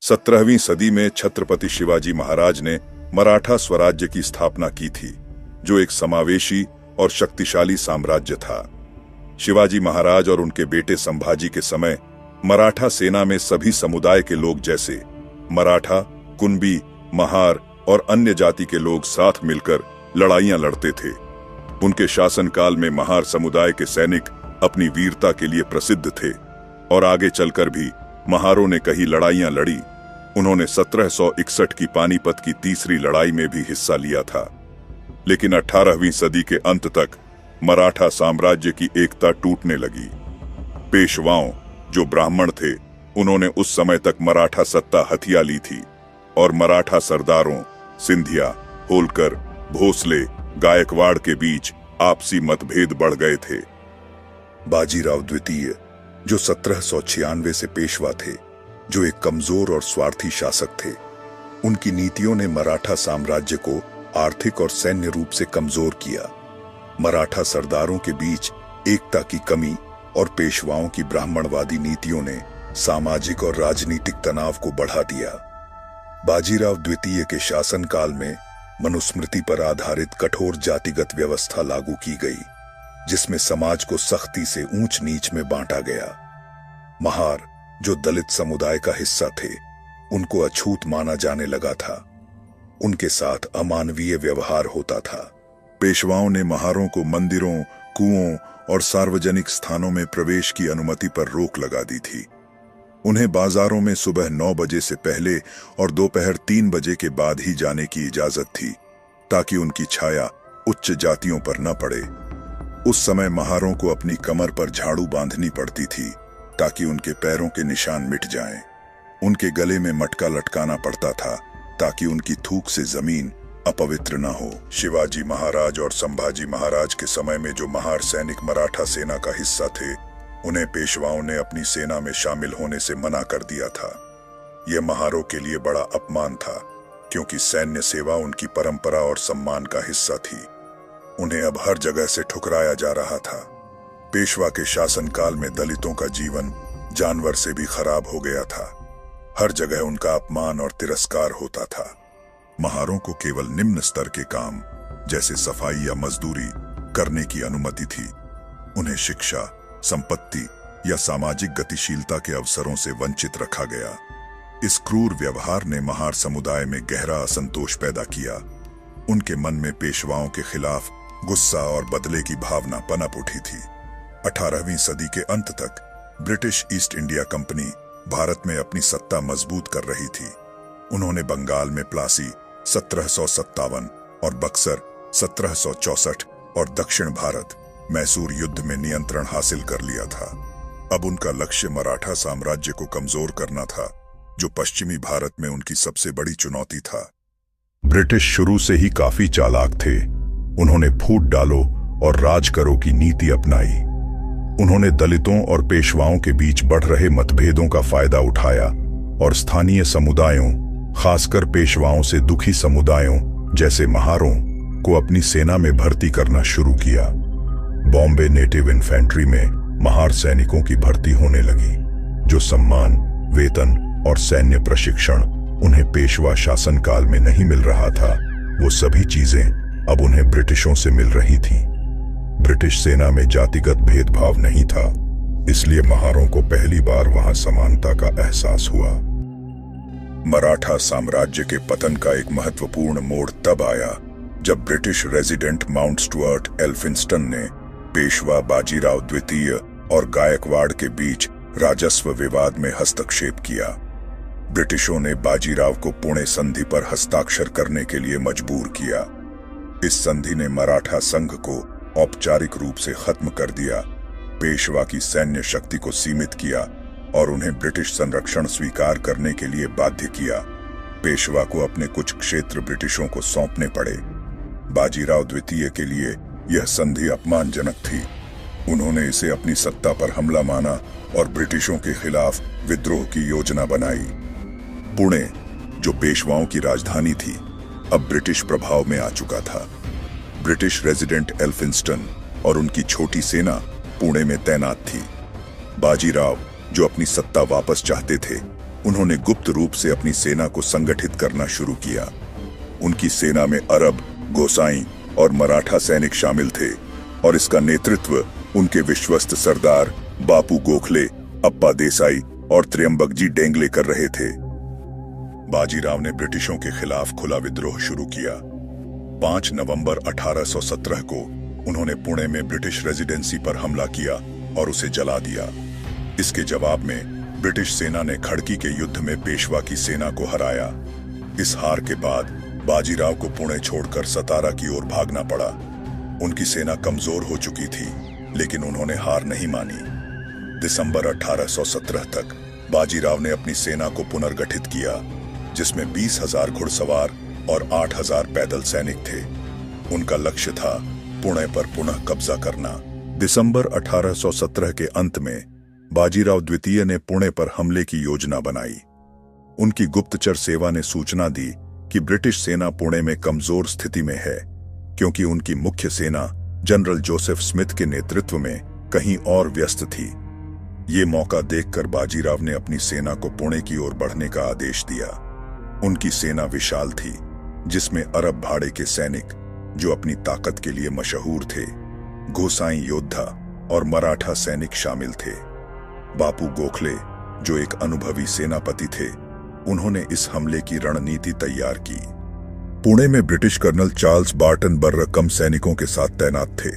17वीं सदी में छत्रपति शिवाजी महाराज ने मराठा स्वराज्य की स्थापना की थी, जो एक समावेशी और शक्तिशाली साम्राज्य था। शिवाजी महाराज और उनके बेटे संभाजी के समय मराठा सेना में सभी समुदाय के लोग जैसे मराठा, कुंबी, महार और अन्य जाति के लोग साथ मिलकर लड़ाइयां लड़ते थे। उनके शासनकाल में महार समुदाय के सैनिक अपनी वीरता के लिए प्रसिद्ध थे और आगे चलकर भी महारों ने कई लड़ाइयां लड़ी। उन्होंने 1761 की पानीपत की तीसरी लड़ाई में भी हिस्सा लिया था। लेकिन 18वीं सदी के अंत तक मराठा साम्राज्य की एकता टूटने लगी। पेशवाओं, जो ब्राह्मण थे, उन्होंने उस समय तक मराठा सत्ता हथिया ली थी और मराठा सरदारों सिंधिया, होलकर, भोसले, गायकवाड़ के बीच आपसी मतभेद बढ़ गए थे। बाजीराव द्वितीय, जो 1796 से पेशवा थे, जो एक कमजोर और स्वार्थी शासक थे, उनकी नीतियों ने मराठा साम्राज्य को आर्थिक और सैन्य रूप से कमजोर किया। मराठा सरदारों के बीच एकता की कमी और पेशवाओं की ब्राह्मणवादी नीतियों ने सामाजिक और राजनीतिक तनाव को बढ़ा दिया। बाजीराव द्वितीय के शासनकाल में मनुस्मृति पर आधारित कठोर जातिगत व्यवस्था लागू की गई, जिसमें समाज को सख्ती से ऊंच नीच में बांटा गया। महार, जो दलित समुदाय का हिस्सा थे, उनको अछूत माना जाने लगा था। उनके साथ अमानवीय व्यवहार होता था। पेशवाओं ने महारों को मंदिरों, कुओं और सार्वजनिक स्थानों में प्रवेश की अनुमति पर रोक लगा दी थी। उन्हें बाजारों में सुबह 9 बजे से पहले और दोपहर 3 बजे के बाद ही जाने की इजाजत थी, ताकि उनकी छाया उच्च जातियों पर न पड़े। उस समय महारों को अपनी कमर पर झाड़ू बांधनी पड़ती थी, ताकि उनके पैरों के निशान मिट जाएं। उनके गले में मटका लटकाना पड़ता था, ताकि उनकी थूक से जमीन अपवित्र न हो। शिवाजी महाराज और संभाजी महाराज के समय में जो महार सैनिक मराठा सेना का हिस्सा थे, उन्हें पेशवाओं ने अपनी सेना में शामिल होने से मना कर दिया था। यह महारों के लिए बड़ा अपमान था, क्योंकि सैन्य सेवा उनकी परंपरा और सम्मान का हिस्सा थी। उन्हें अब हर जगह से ठुकराया जा रहा था। पेशवा के शासनकाल में दलितों का जीवन जानवर से भी खराब हो गया था। हर जगह उनका अपमान और तिरस्कार होता था। महारों को केवल निम्न स्तर के काम जैसे सफाई या मजदूरी करने की अनुमति थी। उन्हें शिक्षा, संपत्ति या सामाजिक गतिशीलता के अवसरों से वंचित रखा गया। इस क्रूर व्यवहार ने महार समुदाय में गहरा असंतोष पैदा किया। उनके मन में पेशवाओं के खिलाफ गुस्सा और बदले की भावना पनप उठी थी। 18वीं सदी के अंत तक British east India company Bharat में अपनी सत्ता मजबूत कर रही थी। उन्होंने बंगाल में प्लासी 1757 और बक्सर 1764 और दक्षिण भारत मैसूर युद्ध में नियंत्रण हासिल कर लिया था। अब उनका लक्ष्य मराठा साम्राज्य को कमजोर करना था, जो पश्चिमी भारत में उनकी सबसे बड़ी चुनौती था। ब्रिटिश शुरू से ही काफी चालाक थे। उन्होंने फूट डालो और राज करो की नीति अपनाई। उन्होंने दलितों और पेशवाओं के बीच बढ़ रहे मतभेदों का फायदा उठाया और स्थानीय समुदायों, खासकर पेशवाओं से दुखी समुदायों जैसे महारों को अपनी सेना में भर्ती करना शुरू किया। बॉम्बे नेटिव इन्फेंट्री में महार सैनिकों की भर्ती होने लगी। जो सम्मान, वेतन और सैन्य प्रशिक्षण उन्हें पेशवा शासनकाल में नहीं मिल रहा था, वो सभी चीजें अब उन्हें ब्रिटिशों से मिल रही थीं। ब्रिटिश सेना में जातिगत भेदभाव नहीं था, इसलिए महारों को पहली बार वहां समानता का एहसास हुआ। मराठा साम्राज्य के पतन का एक महत्वपूर्ण मोड़ तब आया जब British resident mount Stuart Elphinstone ने पेशवा बाजीराव द्वितीय और गायकवाड़ के बीच राजस्व विवाद में हस्तक्षेप किया। ब्रिटिशों ने बाजीराव को पुणे संधि पर हस्ताक्षर करने के लिए मजबूर किया। इस संधि ने मराठा संघ को औपचारिक रूप से खत्म कर दिया, पेशवा की सैन्य शक्ति को सीमित किया और उन्हें ब्रिटिश संरक्षण स्वीकार करने के लिए बाध्य किया। पेशवा को अपने कुछ क्षेत्र ब्रिटिशों को सौंपने पड़े। बाजीराव द्वितीय के लिए यह संधि अपमानजनक थी। उन्होंने इसे अपनी सत्ता पर हमला माना और ब्रिटिशों के खिलाफ विद्रोह की योजना बनाई। पुणे, जो पेशवाओं की राजधानी थी, अब ब्रिटिश प्रभाव में आ चुका था। ब्रिटिश रेजिडेंट एल्फिंस्टन और उनकी छोटी सेना पुणे में तैनात थी। बाजीराव, जो अपनी सत्ता वापस चाहते थे, उन्होंने गुप्त रूप से अपनी सेना को संगठित करना शुरू किया। उनकी सेना में अरब, गोसाई और मराठा सैनिक शामिल थे और इसका नेतृत्व उनके विश्वस्त सरदार बापू गोखले, अप्पा देसाई और त्र्यंबकजी डेंगले कर रहे थे। बाजीराव ने ब्रिटिशों के खिलाफ खुला विद्रोह शुरू किया। 5 नवंबर 1817 को उन्होंने पुणे में ब्रिटिश रेजिडेंसी पर हमला किया और उसे जला दिया। इसके जवाब में ब्रिटिश सेना ने खड़की के युद्ध में पेशवा की सेना को हराया। इस हार के बाद बाजीराव को पुणे छोड़कर सतारा की ओर भागना पड़ा। उनकी सेना कमजोर हो चुकी थी, लेकिन उन्होंने हार नहीं मानी। दिसंबर 1817 तक बाजीराव ने अपनी सेना को पुनर्गठित किया, जिसमें 20,000 घुड़सवार और 8,000 पैदल सैनिक थे। उनका लक्ष्य था पुणे पर पुनः कब्जा करना। दिसंबर 1817 के अंत में बाजीराव द्वितीय ने पुणे पर हमले की योजना बनाई। उनकी गुप्तचर सेवा ने सूचना दी कि ब्रिटिश सेना पुणे में कमजोर स्थिति में है, क्योंकि उनकी मुख्य सेना जनरल जोसेफ स्मिथ के नेतृत्व में कहीं और व्यस्त थी। ये मौका देखकर बाजीराव ने अपनी सेना को पुणे की ओर बढ़ने का आदेश दिया। उनकी सेना विशाल थी, जिसमें अरब भाड़े के सैनिक, जो अपनी ताकत के लिए मशहूर थे, गोसाई योद्धा और मराठा सैनिक शामिल थे। बापू गोखले, जो एक अनुभवी सेनापति थे, उन्होंने इस हमले की रणनीति तैयार की। पुणे में British colonel Charles Barton Burr कम सैनिकों के साथ तैनात थे।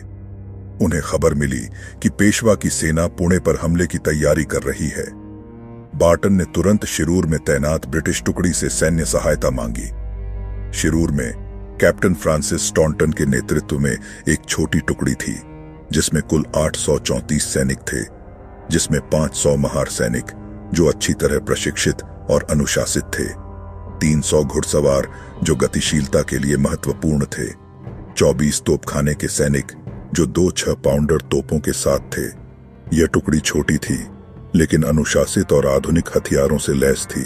उन्हें खबर मिली कि पेशवा की सेना पुणे पर हमले की तैयारी कर रही है। बार्टन ने तुरंत शिरूर में तैनात ब्रिटिश टुकड़ी से सैन्य सहायता मांगी। शिरूर में कैप्टन फ्रांसिस स्टॉन्टन के नेतृत्व में एक छोटी टुकड़ी थी, जिसमें कुल 834 सैनिक थे, जिसमें 500 महार सैनिक जो अच्छी तरह प्रशिक्षित और अनुशासित थे, 300 घुड़सवार जो गतिशीलता के लिए महत्वपूर्ण थे, 24 तोपखाने के सैनिक जो 2 6 पाउंडर तोपों के साथ थे। यह टुकड़ी छोटी थी, लेकिन अनुशासित और आधुनिक हथियारों से लैस थी।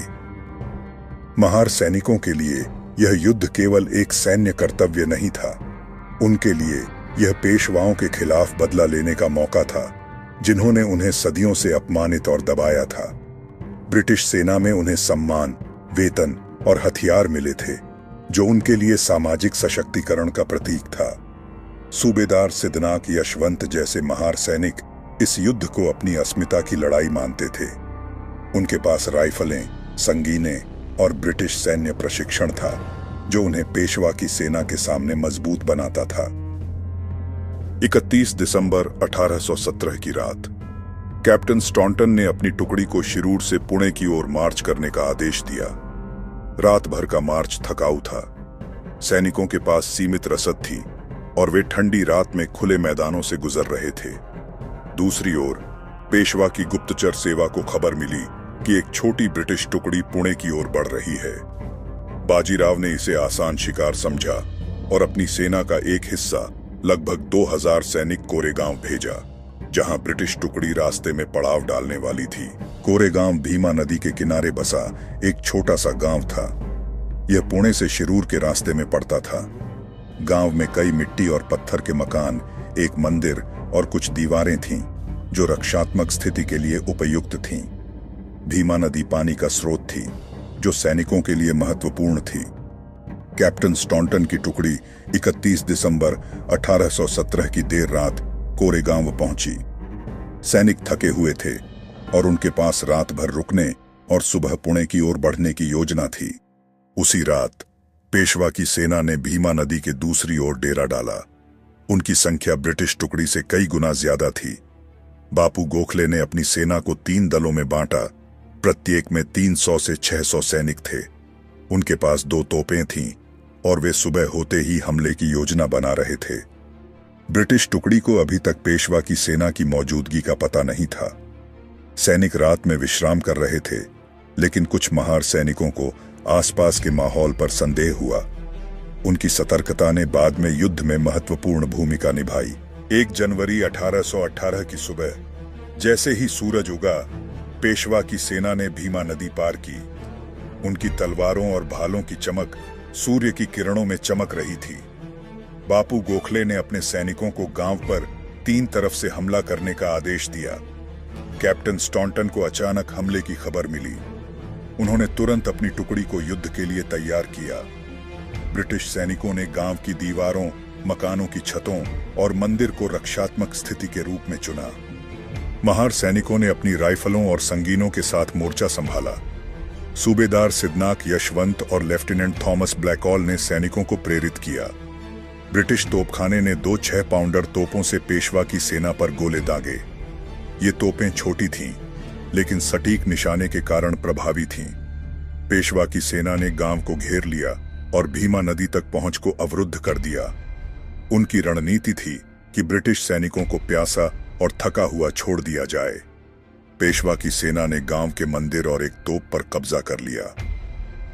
महार सैनिकों के लिए यह युद्ध केवल एक सैन्य कर्तव्य नहीं था, उनके लिए यह पेशवाओं के खिलाफ बदला लेने का मौका था, जिन्होंने उन्हें सदियों से अपमानित और दबाया था। ब्रिटिश सेना में उन्हें सम्मान, वेतन और हथियार मिले थे, जो उनके लिए सामाजिक सशक्तिकरण का प्रतीक था। सूबेदार सिद्धनाक यशवंत जैसे महार सैनिक इस युद्ध को अपनी अस्मिता की लड़ाई मानते थे। उनके पास राइफलें, संगीनें और ब्रिटिश सैन्य प्रशिक्षण था, जो उन्हें पेशवा की सेना के सामने मजबूत बनाता था। 31 दिसंबर 1817 की रात कैप्टन स्टॉन्टन ने अपनी टुकड़ी को शिरूर से पुणे की ओर मार्च करने का आदेश दिया। रात भर का मार्च थकाऊ था। सैनिकों के पास सीमित रसद थी और वे ठंडी रात में खुले मैदानों से गुजर रहे थे। दूसरी ओर पेशवा की गुप्तचर सेवा को खबर मिली कि एक छोटी ब्रिटिश टुकड़ी पुणे की ओर बढ़ रही है। बाजीराव ने इसे आसान शिकार समझा और अपनी सेना का एक हिस्सा, लगभग 2000 सैनिक कोरेगांव भेजा, जहां ब्रिटिश टुकड़ी रास्ते में पड़ाव डालने वाली थी। कोरेगांव भीमा नदी के किनारे बसा एक छोटा सा गांव था। यह पुणे से शिरूर के रास्ते में पड़ता था। गांव में कई मिट्टी और पत्थर के मकान, एक मंदिर और कुछ दीवारें थीं, जो रक्षात्मक स्थिति के लिए उपयुक्त थीं। भीमा नदी पानी का स्रोत थी, जो सैनिकों के लिए महत्वपूर्ण थी। कैप्टन स्टॉन्टन की टुकड़ी 31 दिसंबर 1817 की देर रात कोरेगांव पहुंची। सैनिक थके हुए थे और उनके पास रात भर रुकने और सुबह पुणे की ओर बढ़ने की योजना थी। उसी रात पेशवा की सेना ने भीमा नदी के दूसरी ओर डेरा डाला। उनकी संख्या ब्रिटिश टुकड़ी से कई गुना ज्यादा थी। बापू गोखले ने अपनी सेना को 3 दलों में बांटा। प्रत्येक में 300 से 600 सैनिक थे। उनके पास 2 तोपें थीं और वे सुबह होते ही हमले की योजना बना रहे थे। ब्रिटिश टुकड़ी को अभी तक पेशवा की सेना की मौजूदगी का पता नहीं था। सैनिक रात में विश्राम कर रहे थे, लेकिन कुछ महार सैनिकों को आसपास के माहौल पर संदेह हुआ। उनकी सतर्कता ने बाद में युद्ध में महत्वपूर्ण भूमिका निभाई। 1 जनवरी 1818 की सुबह जैसे ही सूरज उगा, पेशवा की सेना ने भीमा नदी पार की। उनकी तलवारों और भालों की चमक सूर्य की किरणों में चमक रही थी। बापू गोखले ने अपने सैनिकों को गांव पर 3 तरफ से हमला करने का आदेश दिया। कैप्टन स्टॉन्टन को अचानक हमले की खबर मिली। उन्होंने तुरंत अपनी टुकड़ी को युद्ध के लिए तैयार किया। ब्रिटिश सैनिकों ने गांव की दीवारों, मकानों की छतों और मंदिर को रक्षात्मक स्थिति के रूप में चुना। महार सैनिकों ने अपनी राइफलों और संगीनों के साथ मोर्चा संभाला। सूबेदार सिद्नाक यशवंत और लेफ्टिनेंट थॉमस ब्लैकऑल ने सैनिकों को प्रेरित किया। ब्रिटिश तोपखाने ने 2 6 पाउंडर तोपों से पेशवा की सेना पर गोले दागे। ये तोपें छोटी थीं, लेकिन सटीक निशाने के कारण प्रभावी थीं। पेशवा की सेना ने गांव को घेर लिया और भीमा नदी तक पहुंच को अवरुद्ध कर दिया। उनकी रणनीति थी कि ब्रिटिश सैनिकों को प्यासा और थका हुआ छोड़ दिया जाए। पेशवा की सेना ने गांव के मंदिर और एक तोप पर कब्जा कर लिया।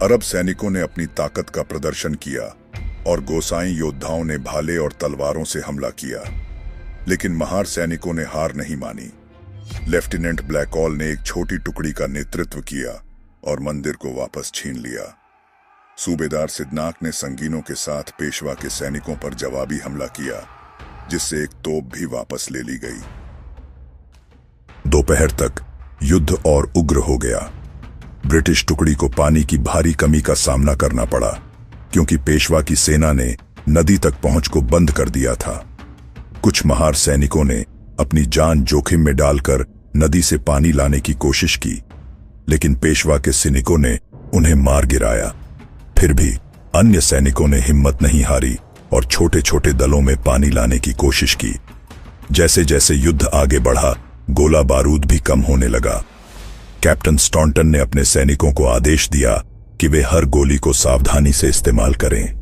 अरब सैनिकों ने अपनी ताकत का प्रदर्शन किया और गोसाई योद्धाओं ने भाले और तलवारों से हमला किया, लेकिन महार सैनिकों ने हार नहीं मानी। लेफ्टिनेंट ब्लैकऑल ने एक छोटी टुकड़ी का नेतृत्व किया और मंदिर को वापस छीन लिया। सूबेदार सिद्नाक ने संगीनों के साथ पेशवा के सैनिकों पर जवाबी हमला किया, जिससे एक तोप भी वापस ले ली गई। दोपहर तक युद्ध और उग्र हो गया। ब्रिटिश टुकड़ी को पानी की भारी कमी का सामना करना पड़ा, क्योंकि पेशवा की सेना ने नदी तक पहुंच को बंद कर दिया था। कुछ महार सैनिकों ने अपनी जान जोखिम में डालकर नदी से पानी लाने की कोशिश की, लेकिन पेशवा के सैनिकों ने उन्हें मार गिराया। फिर भी अन्य सैनिकों ने हिम्मत नहीं हारी और छोटे छोटे दलों में पानी लाने की कोशिश की। जैसे जैसे युद्ध आगे बढ़ा, गोला बारूद भी कम होने लगा। कैप्टन स्टॉन्टन ने अपने सैनिकों को आदेश दिया कि वे हर गोली को सावधानी से इस्तेमाल करें।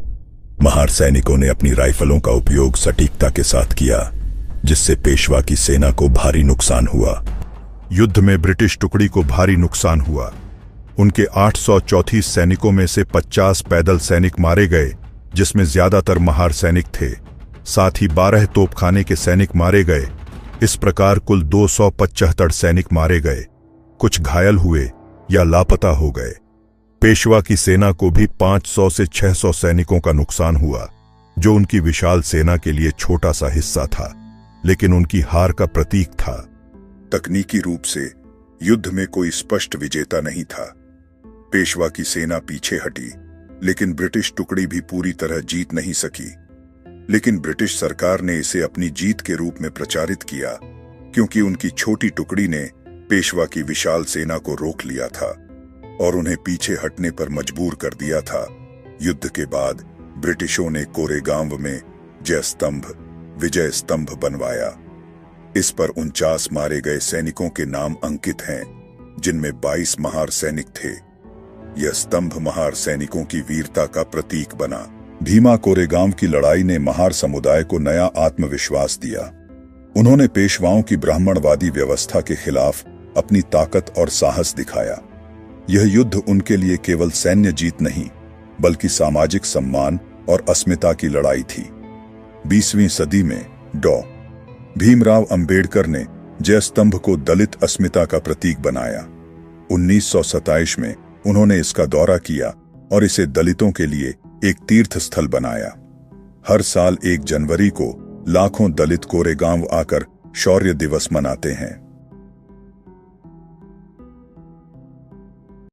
महार सैनिकों ने अपनी राइफलों का उपयोग सटीकता के साथ किया, जिससे पेशवा की सेना को भारी नुकसान हुआ। युद्ध में ब्रिटिश टुकड़ी को भारी नुकसान हुआ। उनके 834 सैनिकों में से 50 पैदल सैनिक मारे गए, जिसमें ज्यादातर महार सैनिक थे। साथ ही 12 तोपखाने के सैनिक मारे गए। इस प्रकार कुल 275 सैनिक मारे गए। कुछ घायल हुए या लापता हो गए। पेशवा की सेना को भी 500 से 600 सैनिकों का नुकसान हुआ, जो उनकी विशाल सेना के लिए छोटा सा हिस्सा था, लेकिन उनकी हार का प्रतीक था। तकनीकी रूप से युद्ध में कोई स्पष्ट विजेता नहीं था। पेशवा की सेना पीछे हटी, लेकिन ब्रिटिश टुकड़ी भी पूरी तरह जीत नहीं सकी। लेकिन ब्रिटिश सरकार ने इसे अपनी जीत के रूप में प्रचारित किया, क्योंकि उनकी छोटी टुकड़ी ने पेशवा की विशाल सेना को रोक लिया था और उन्हें पीछे हटने पर मजबूर कर दिया था। युद्ध के बाद ब्रिटिशों ने कोरेगांव में जय स्तंभ, विजय स्तंभ बनवाया। इस पर 49 मारे गए सैनिकों के नाम अंकित हैं, जिनमें 22 महार सैनिक थे। यह स्तंभ महार सैनिकों की वीरता का प्रतीक बना। भीमा कोरेगांव की लड़ाई ने महार समुदाय को नया आत्मविश्वास दिया। उन्होंने पेशवाओं की ब्राह्मणवादी व्यवस्था के खिलाफ अपनी ताकत और साहस दिखाया। यह युद्ध उनके लिए केवल सैन्य जीत नहीं, बल्कि सामाजिक सम्मान और अस्मिता की लड़ाई थी। 20वीं सदी में डॉ. भीमराव अंबेडकर ने जय स्तंभ को दलित अस्मिता का प्रतीक बनाया। 1927 में उन्होंने इसका दौरा किया और इसे दलितों के लिए एक तीर्थ स्थल बनाया। हर साल 1 जनवरी को लाखों दलित कोरेगांव आकर शौर्य दिवस मनाते हैं।